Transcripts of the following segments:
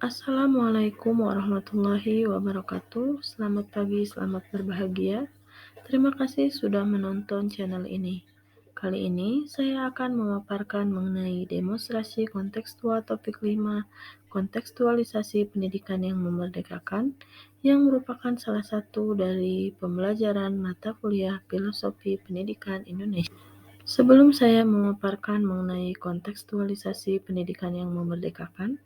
Assalamualaikum warahmatullahi wabarakatuh. Selamat pagi, selamat berbahagia. Terima kasih sudah menonton channel ini. Kali ini saya akan memaparkan mengenai demonstrasi kontekstual topik 5, kontekstualisasi pendidikan yang memerdekakan, yang merupakan salah satu dari pembelajaran mata kuliah Filosofi Pendidikan Indonesia. Sebelum saya memaparkan mengenai kontekstualisasi pendidikan yang memerdekakan,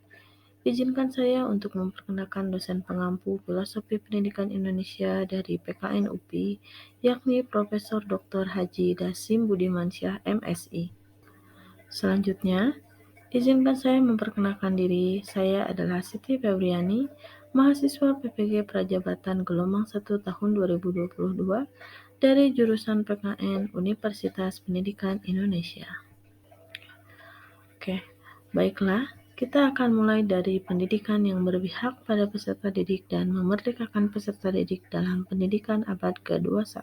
izinkan saya untuk memperkenalkan dosen pengampu Filosofi Pendidikan Indonesia dari PKN UPI, yakni Profesor Dr. Haji Dasim Budimansyah, MSI. Selanjutnya, izinkan saya memperkenalkan diri. Saya adalah Siti Febriani, mahasiswa PPG Prajabatan Gelombang 1 tahun 2022 dari jurusan PKN Universitas Pendidikan Indonesia. Oke, baiklah. Kita akan mulai dari pendidikan yang berpihak pada peserta didik dan memerdekakan peserta didik dalam pendidikan abad ke-21.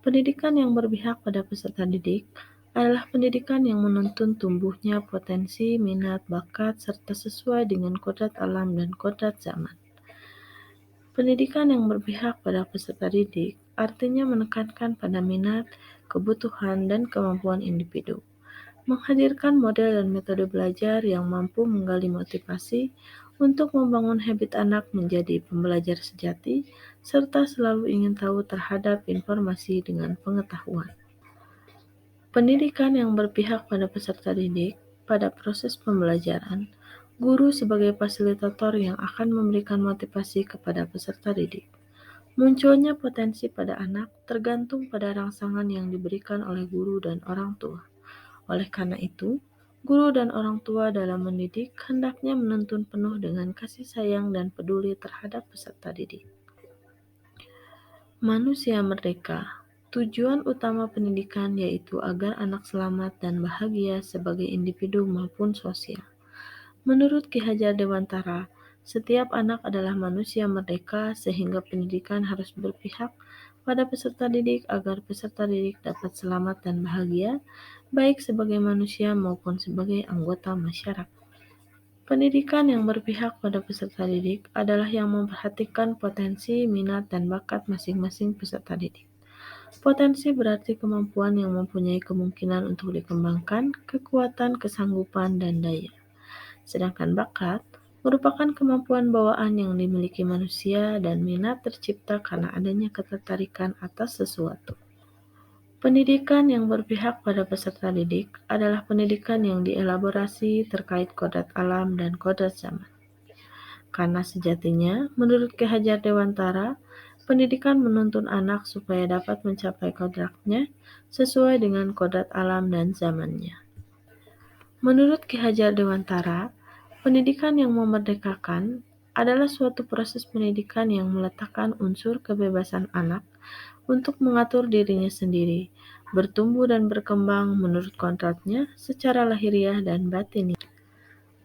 Pendidikan yang berpihak pada peserta didik adalah pendidikan yang menuntun tumbuhnya potensi, minat, bakat, serta sesuai dengan kodrat alam dan kodrat zaman. Pendidikan yang berpihak pada peserta didik artinya menekankan pada minat, kebutuhan, dan kemampuan individu, menghadirkan model dan metode belajar yang mampu menggali motivasi untuk membangun habit anak menjadi pembelajar sejati, serta selalu ingin tahu terhadap informasi dengan pengetahuan. Pendidikan yang berpihak pada peserta didik pada proses pembelajaran, guru sebagai fasilitator yang akan memberikan motivasi kepada peserta didik. Munculnya potensi pada anak tergantung pada rangsangan yang diberikan oleh guru dan orang tua. Oleh karena itu, guru dan orang tua dalam mendidik hendaknya menuntun penuh dengan kasih sayang dan peduli terhadap peserta didik. Manusia merdeka. Tujuan utama pendidikan yaitu agar anak selamat dan bahagia sebagai individu maupun sosial. Menurut Ki Hajar Dewantara, setiap anak adalah manusia merdeka sehingga pendidikan harus berpihak pada peserta didik agar peserta didik dapat selamat dan bahagia, baik sebagai manusia maupun sebagai anggota masyarakat. Pendidikan yang berpihak pada peserta didik adalah yang memperhatikan potensi, minat, dan bakat masing-masing peserta didik. Potensi berarti kemampuan yang mempunyai kemungkinan untuk dikembangkan, kekuatan, kesanggupan, dan daya. Sedangkan bakat merupakan kemampuan bawaan yang dimiliki manusia dan minat tercipta karena adanya ketertarikan atas sesuatu. Pendidikan yang berpihak pada peserta didik adalah pendidikan yang dielaborasi terkait kodrat alam dan kodrat zaman. Karena sejatinya, menurut Ki Hajar Dewantara, pendidikan menuntun anak supaya dapat mencapai kodratnya sesuai dengan kodrat alam dan zamannya. Menurut Ki Hajar Dewantara, pendidikan yang memerdekakan adalah suatu proses pendidikan yang meletakkan unsur kebebasan anak untuk mengatur dirinya sendiri, bertumbuh dan berkembang menurut kodratnya secara lahiriah dan batiniah.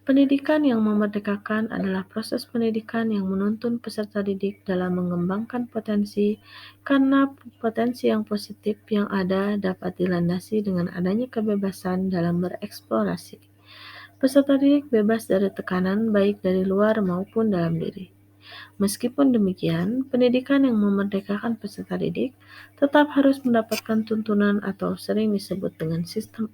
Pendidikan yang memerdekakan adalah proses pendidikan yang menuntun peserta didik dalam mengembangkan potensi, karena potensi yang positif yang ada dapat dilandasi dengan adanya kebebasan dalam bereksplorasi. Peserta didik bebas dari tekanan baik dari luar maupun dalam diri. Meskipun demikian, pendidikan yang memerdekakan peserta didik tetap harus mendapatkan tuntunan atau sering disebut dengan sistem.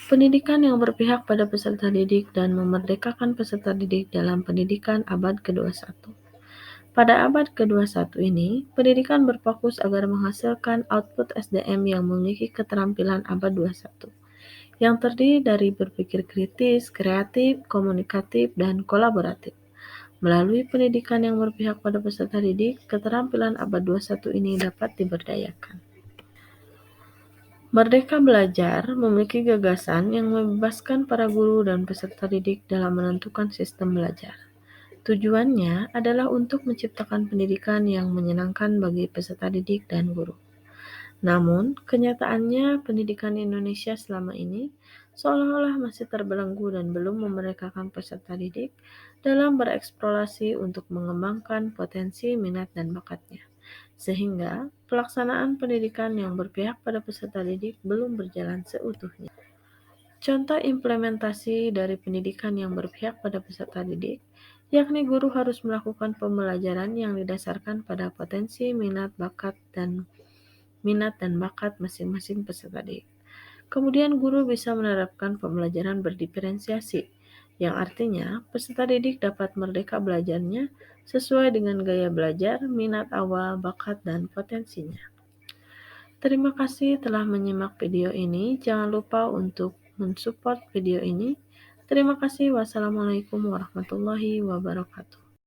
Pendidikan yang berpihak pada peserta didik dan memerdekakan peserta didik dalam pendidikan abad ke-21. Pada abad ke-21 ini, pendidikan berfokus agar menghasilkan output SDM yang memiliki keterampilan abad 21, yang terdiri dari berpikir kritis, kreatif, komunikatif, dan kolaboratif. Melalui pendidikan yang berpihak pada peserta didik, keterampilan abad 21 ini dapat diberdayakan. Merdeka Belajar memiliki gagasan yang membebaskan para guru dan peserta didik dalam menentukan sistem belajar. Tujuannya adalah untuk menciptakan pendidikan yang menyenangkan bagi peserta didik dan guru. Namun, kenyataannya pendidikan Indonesia selama ini seolah-olah masih terbelenggu dan belum memerdekakan peserta didik dalam bereksplorasi untuk mengembangkan potensi, minat, dan bakatnya. Sehingga pelaksanaan pendidikan yang berpihak pada peserta didik belum berjalan seutuhnya. Contoh implementasi dari pendidikan yang berpihak pada peserta didik, yakni guru harus melakukan pembelajaran yang didasarkan pada potensi minat dan bakat masing-masing peserta didik. Kemudian guru bisa menerapkan pembelajaran berdiferensiasi, yang artinya peserta didik dapat merdeka belajarnya sesuai dengan gaya belajar, minat awal, bakat, dan potensinya. Terima kasih telah menyimak video ini. Jangan lupa untuk mensupport video ini. Terima kasih. Wassalamualaikum warahmatullahi wabarakatuh.